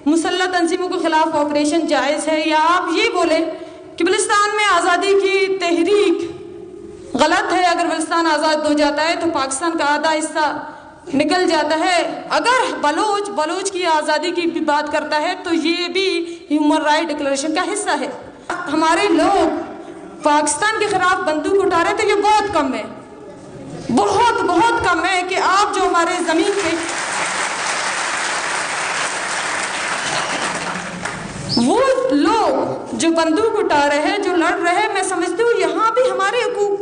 مسلح تنظیموں کے خلاف آپریشن جائز ہے، یا آپ یہ بولیں کہ بلوچستان میں آزادی کی تحریک غلط ہے، اگر بلوچستان آزاد ہو جاتا ہے تو پاکستان کا آدھا حصہ نکل جاتا ہے، اگر بلوچ کی آزادی کی بھی بات کرتا ہے تو یہ بھی ہیومن رائٹ ڈکلیریشن کا حصہ ہے۔ ہمارے لوگ پاکستان کے خلاف بندوق اٹھا رہے تھے، یہ بہت کم ہے، بہت بہت کم ہے کہ آپ جو ہمارے زمین پہ وہ لوگ جو بندوق اٹھا رہے ہیں، جو لڑ رہے ہیں، میں سمجھتی ہوں یہاں بھی ہمارے حقوق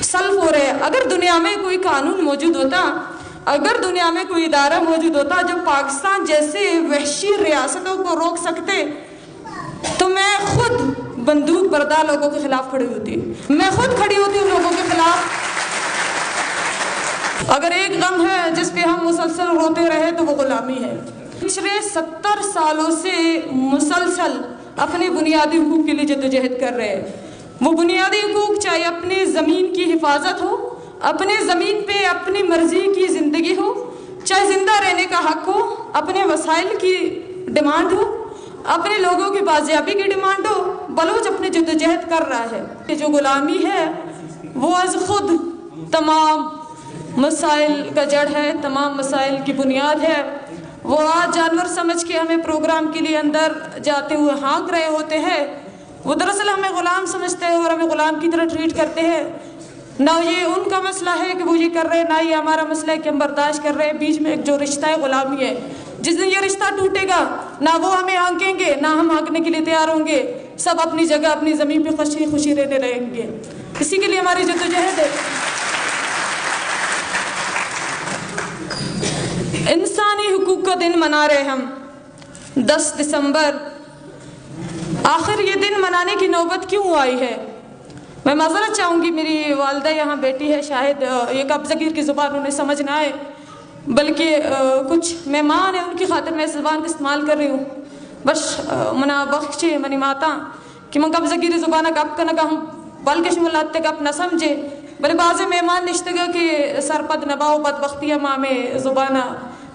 سلب ہو رہے ہیں۔ اگر دنیا میں کوئی قانون موجود ہوتا، اگر دنیا میں کوئی ادارہ موجود ہوتا جو پاکستان جیسے وحشی ریاستوں کو روک سکتے، تو میں خود بندوق بردار لوگوں کے خلاف کھڑی ہوتی، میں خود کھڑی ہوتی ان لوگوں کے خلاف۔ اگر ایک غم ہے جس پہ ہم مسلسل روتے رہے تو وہ غلامی ہے۔ پچھلے 70 سالوں سے مسلسل اپنے بنیادی حقوق کے لیے جدوجہد کر رہے ہیں۔ وہ بنیادی حقوق چاہے اپنے زمین کی حفاظت ہو، اپنے زمین پہ اپنی مرضی کی زندگی ہو، چاہے زندہ رہنے کا حق ہو، اپنے وسائل کی ڈیمانڈ ہو، اپنے لوگوں کی بازیابی کی ڈیمانڈ ہو، بلوچ اپنے جدوجہد کر رہا ہے۔ یہ جو غلامی ہے وہ از خود تمام مسائل کا جڑ ہے، تمام مسائل کی بنیاد ہے۔ وہ آج جانور سمجھ کے ہمیں پروگرام کے لیے اندر جاتے ہوئے ہانک رہے ہوتے ہیں، وہ دراصل ہمیں غلام سمجھتے ہیں اور ہمیں غلام کی طرح ٹریٹ کرتے ہیں۔ نہ یہ ان کا مسئلہ ہے کہ وہ یہ کر رہے ہیں، نہ یہ ہمارا مسئلہ ہے کہ ہم برداشت کر رہے ہیں۔ بیچ میں ایک جو رشتہ ہے غلامی ہے، جس دن یہ رشتہ ٹوٹے گا نہ وہ ہمیں ہانکیں گے نہ ہم ہانکنے کے لیے تیار ہوں گے، سب اپنی جگہ اپنی زمین پہ خوشی خوشی رہنے رہیں گے۔ اسی کے لیے ہماری جدوجہد ہے۔ انسانی حقوق کا دن منا رہے ہم 10 دسمبر، آخر یہ دن منانے کی نوبت کیوں آئی ہے؟ میں معذرت چاہوں گی، میری والدہ یہاں بیٹی ہے، شاید یہ قبضہ کی زبان انہیں سمجھ نہ آئے، بلکہ کچھ مہمان ہیں ان کی خاطر میں اس زبان کا استعمال کر رہی ہوں۔ بس منا بخشے منی ماتا کہ من قبضہ کی زبانہ کب کنگا ہم بلکہ ملاتے کب نہ سمجھے، بلے بعض مہمان نشتگا کہ سرپد نباؤ بدبختی مامے زبانہ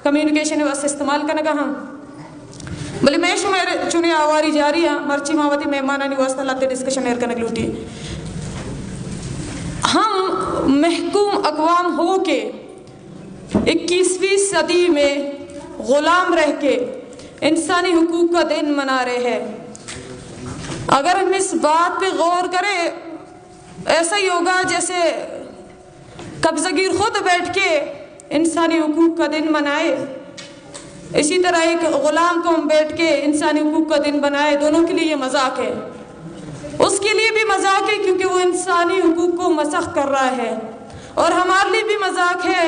کمیونیکیشن واسطے استعمال کنگا ہم بلے میں شمیر چنے آواری جاری ہیں مرچی ماواتی مہمانانی واسطہ لاتے ڈسکشن ایر کنگ لوٹی۔ ہم محکوم اقوام ہو کے 21ویں صدی میں غلام رہ کے انسانی حقوق کا دن منا رہے ہیں۔ اگر ہم اس بات پہ غور کریں، ایسا ہی ہوگا جیسے قبضہ گیر خود بیٹھ کے انسانی حقوق کا دن منائے، اسی طرح ایک غلام کو ہم بیٹھ کے انسانی حقوق کا دن بنائے، دونوں کے لیے یہ مذاق ہے۔ اس کے لیے بھی مذاق ہے کیونکہ وہ انسانی حقوق کو مسخ کر رہا ہے، اور ہمارے لیے بھی مذاق ہے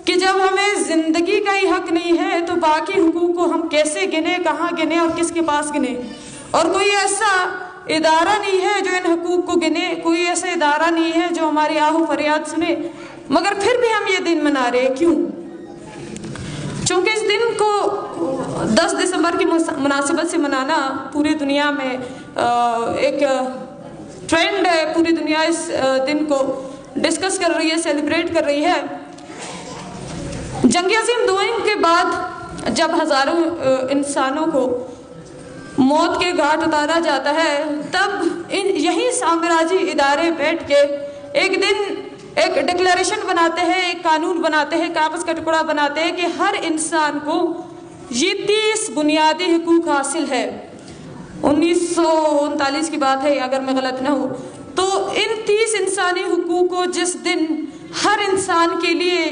کہ جب ہمیں زندگی کا ہی حق نہیں ہے تو باقی حقوق کو ہم کیسے گنے، کہاں گنے اور کس کے پاس گنے؟ اور کوئی ایسا ادارہ نہیں ہے جو ان حقوق کو گنے، کوئی ایسا ادارہ نہیں ہے جو ہماری آہ و فریاد سنے، مگر پھر بھی ہم یہ دن منا رہے ہیں۔ کیوں؟ چونکہ اس دن کو 10 دسمبر کی مناسبت سے منانا پوری دنیا میں ایک ٹرینڈ ہے، پوری دنیا اس دن کو ڈسکس کر رہی ہے، سیلیبریٹ کر رہی ہے۔ جنگ عظیم دوئم کے بعد جب ہزاروں انسانوں کو موت کے گھاٹ اتارا جاتا ہے، تب یہی سامراجی ادارے بیٹھ کے ایک دن ایک ڈکلیریشن بناتے ہیں، ایک قانون بناتے ہیں، کاغذ کا ٹکڑا بناتے ہیں کہ ہر انسان کو یہ 30 بنیادی حقوق حاصل ہے۔ 1939 کی بات ہے اگر میں غلط نہ ہوں، تو ان 30 انسانی حقوق کو جس دن ہر انسان کے لیے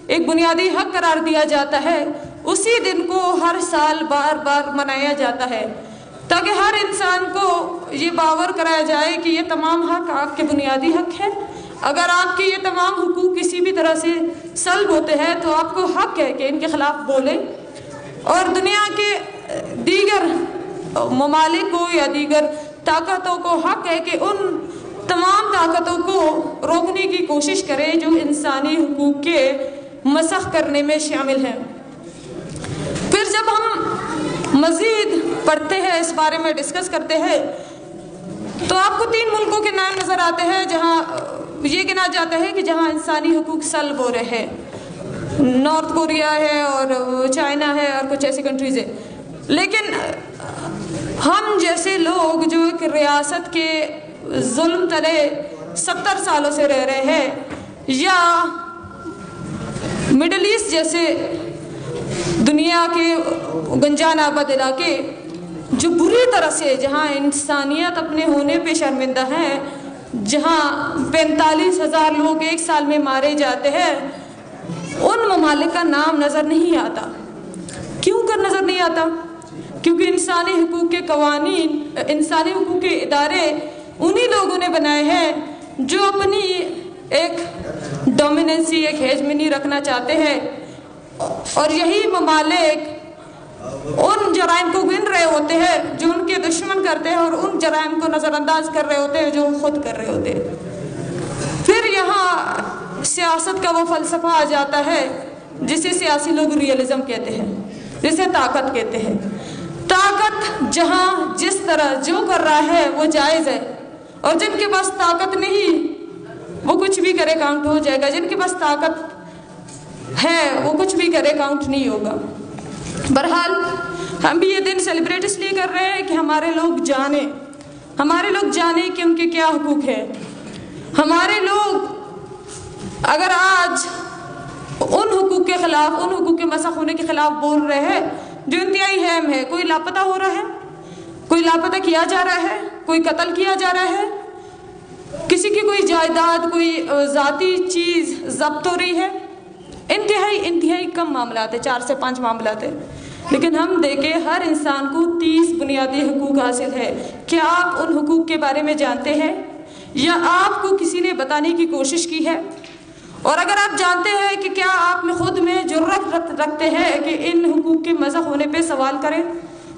ایک بنیادی حق قرار دیا جاتا ہے، اسی دن کو ہر سال بار بار منایا جاتا ہے، تاکہ ہر انسان کو یہ باور کرایا جائے کہ یہ تمام حق آپ کے بنیادی حق ہیں۔ اگر آپ کے یہ تمام حقوق کسی بھی طرح سے سلب ہوتے ہیں تو آپ کو حق ہے کہ ان کے خلاف بولیں، اور دنیا کے دیگر ممالک کو یا دیگر طاقتوں کو حق ہے کہ ان تمام طاقتوں کو روکنے کی کوشش کریں جو انسانی حقوق کے مسخ کرنے میں شامل ہیں۔ پھر جب ہم مزید پڑھتے ہیں، اس بارے میں ڈسکس کرتے ہیں، تو آپ کو 3 ملکوں کے نام نظر آتے ہیں جہاں یہ گنا جاتا ہے کہ جہاں انسانی حقوق سلب ہو رہے ہیں۔ نارتھ کوریا ہے اور چائنا ہے اور کچھ ایسی کنٹریز ہے. لیکن ہم جیسے لوگ جو ایک ریاست کے ظلم تلے 70 سالوں سے رہ رہے ہیں، یا مڈل ایسٹ جیسے دنیا کے گنجان آباد علاقے جو بری طرح سے، جہاں انسانیت اپنے ہونے پہ شرمندہ ہے، جہاں 45,000 لوگ ایک سال میں مارے جاتے ہیں، ان ممالک کا نام نظر نہیں آتا. کیوں کر نظر نہیں آتا؟ کیونکہ انسانی حقوق کے قوانین، انسانی حقوق کے ادارے انہی لوگوں نے بنائے ہیں جو اپنی ایک ڈومیننسی، ایک ہیجمنی رکھنا چاہتے ہیں، اور یہی ممالک ان جرائم کو گن رہے ہوتے ہیں جو ان کے دشمن کرتے ہیں، اور ان جرائم کو نظر انداز کر رہے ہوتے ہیں جو خود کر رہے ہوتے ہیں. پھر یہاں سیاست کا وہ فلسفہ آ جاتا ہے جسے سیاسی لوگ ریئلزم کہتے ہیں، جسے طاقت کہتے ہیں. طاقت جہاں جس طرح جو کر رہا ہے وہ جائز ہے، اور جن کے پاس طاقت نہیں وہ کچھ بھی کرے کاؤنٹ ہو جائے گا. جن کے پاس طاقت ہے وہ کچھ بھی کرے کاؤنٹ نہیں ہوگا. بہرحال ہم بھی یہ دن سیلیبریٹ اس لیے کر رہے ہیں کہ ہمارے لوگ جانیں کہ ان کے کیا حقوق ہیں. ہمارے لوگ اگر آج ان حقوق کے خلاف، ان حقوق کے مسخ ہونے کے خلاف بول رہے ہیں جو انتہائی اہم ہے، کوئی لاپتہ ہو رہا ہے، کوئی لاپتہ کیا جا رہا ہے، کوئی قتل کیا جا رہا ہے، کسی کی کوئی جائیداد، کوئی ذاتی چیز ضبط ہو رہی ہے، انتہائی کم معاملات ہیں، 4 سے 5 معاملات ہیں. لیکن ہم دیکھیں ہر انسان کو 30 بنیادی حقوق حاصل ہے. کیا آپ ان حقوق کے بارے میں جانتے ہیں، یا آپ کو کسی نے بتانے کی کوشش کی ہے؟ اور اگر آپ جانتے ہیں کہ کیا آپ میں خود میں جرأت رکھتے ہیں کہ ان حقوق کے مسخ ہونے پہ سوال کریں؟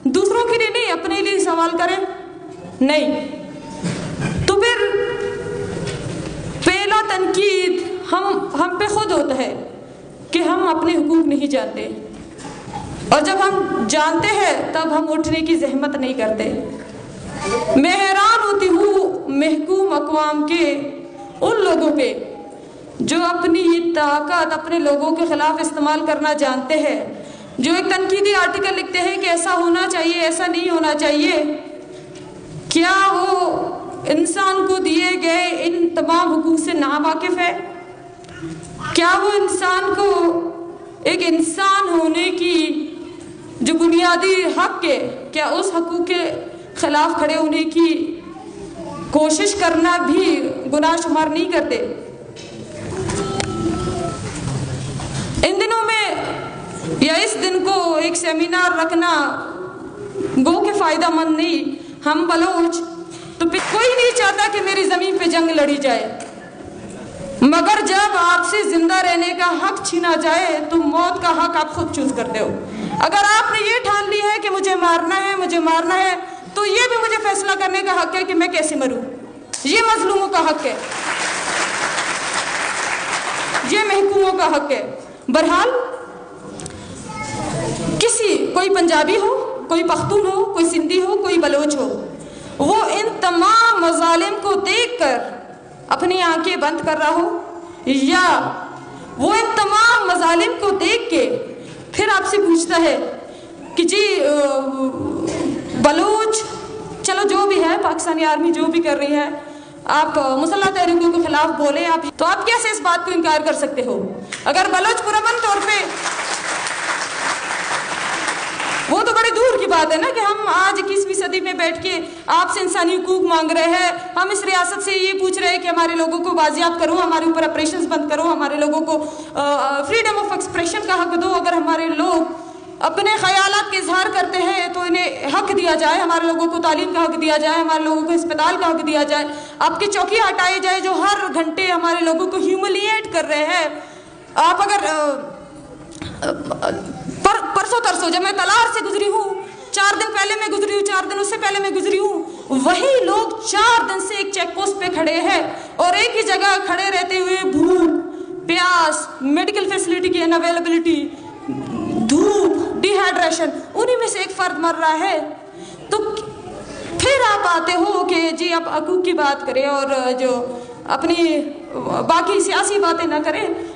دوسروں کے لیے نہیں، اپنے لیے سوال کریں؟ نہیں. تو پھر پہلا تنقید ہم پہ خود ہوتا ہے کہ ہم اپنے حقوق نہیں جانتے، اور جب ہم جانتے ہیں تب ہم اٹھنے کی زحمت نہیں کرتے. میں حیران ہوتی ہوں محکوم اقوام کے ان لوگوں پہ جو اپنی طاقت اپنے لوگوں کے خلاف استعمال کرنا جانتے ہیں، جو ایک تنقیدی آرٹیکل لکھتے ہیں کہ ایسا ہونا چاہیے، ایسا نہیں ہونا چاہیے. کیا وہ انسان کو دیے گئے ان تمام حقوق سے ناواقف ہے؟ کیا وہ انسان کو ایک انسان ہونے کی جو بنیادی حق ہے، کیا اس حقوق کے خلاف کھڑے ہونے کی کوشش کرنا بھی گناہ شمار نہیں کرتے؟ ان دنوں میں یا اس دن کو ایک سیمینار رکھنا گو کہ فائدہ مند نہیں. ہم بلوچ تو کوئی نہیں چاہتا کہ میری زمین پہ جنگ لڑی جائے، مگر جب آپ سے زندہ رہنے کا حق چھینا جائے تو موت کا حق آپ خود چوز کرتے ہو. اگر آپ نے یہ ٹھان لی ہے کہ مجھے مارنا ہے تو یہ بھی مجھے فیصلہ کرنے کا حق ہے کہ میں کیسے مروں. یہ مظلوموں کا حق ہے، یہ محکوموں کا حق ہے. بہرحال کوئی پنجابی ہو، کوئی پختون ہو، کوئی سندھی ہو، کوئی بلوچ ہو، وہ ان تمام مظالم کو دیکھ کر اپنی آنکھیں بند کر رہا ہو، یا وہ ان تمام مظالم کو دیکھ کے پھر آپ سے پوچھتا ہے کہ جی بلوچ چلو جو بھی ہے، پاکستانی آرمی جو بھی کر رہی ہے، آپ مسلح تحریکوں کے خلاف بولے، تو آپ کیسے اس بات کو انکار کر سکتے ہو؟ اگر بلوچ پرامن طور پہ، وہ تو بڑے دور کی بات ہے نا کہ ہم آج 21ویں صدی میں بیٹھ کے آپ سے انسانی حقوق مانگ رہے ہیں. ہم اس ریاست سے یہ پوچھ رہے ہیں کہ ہمارے لوگوں کو بازیاب کرو، ہمارے اوپر آپریشنز بند کرو، ہمارے لوگوں کو فریڈم آف ایکسپریشن کا حق دو. اگر ہمارے لوگ اپنے خیالات کے اظہار کرتے ہیں تو انہیں حق دیا جائے، ہمارے لوگوں کو تعلیم کا حق دیا جائے، ہمارے لوگوں کو اسپتال کا حق دیا جائے. آپ کی چوکی ہٹائی جائے جو ہر گھنٹے ہمارے لوگوں کو ہیوملیٹ کر رہے ہیں. آپ اگر پرسوں ترسوں جب میں تلار سے گزری ہوں، 4 دن پہلے میں گزری ہوں، 4 دن اس سے پہلے میں گزری ہوں، وہی لوگ 4 دن سے ایک چیک پوسٹ پہ کھڑے ہیں اور ایک ہی جگہ کھڑے رہتے ہوئے بھوک، پیاس، میڈیکل فیسلٹی کی انویلیبلٹی، دھوپ، ڈی ہائیڈریشن، انہی میں سے ایک فرد مر رہا ہے. تو پھر آپ آتے ہو کہ جی آپ حقوق کی بات کریں اور جو اپنی باقی سیاسی باتیں نہ کریں.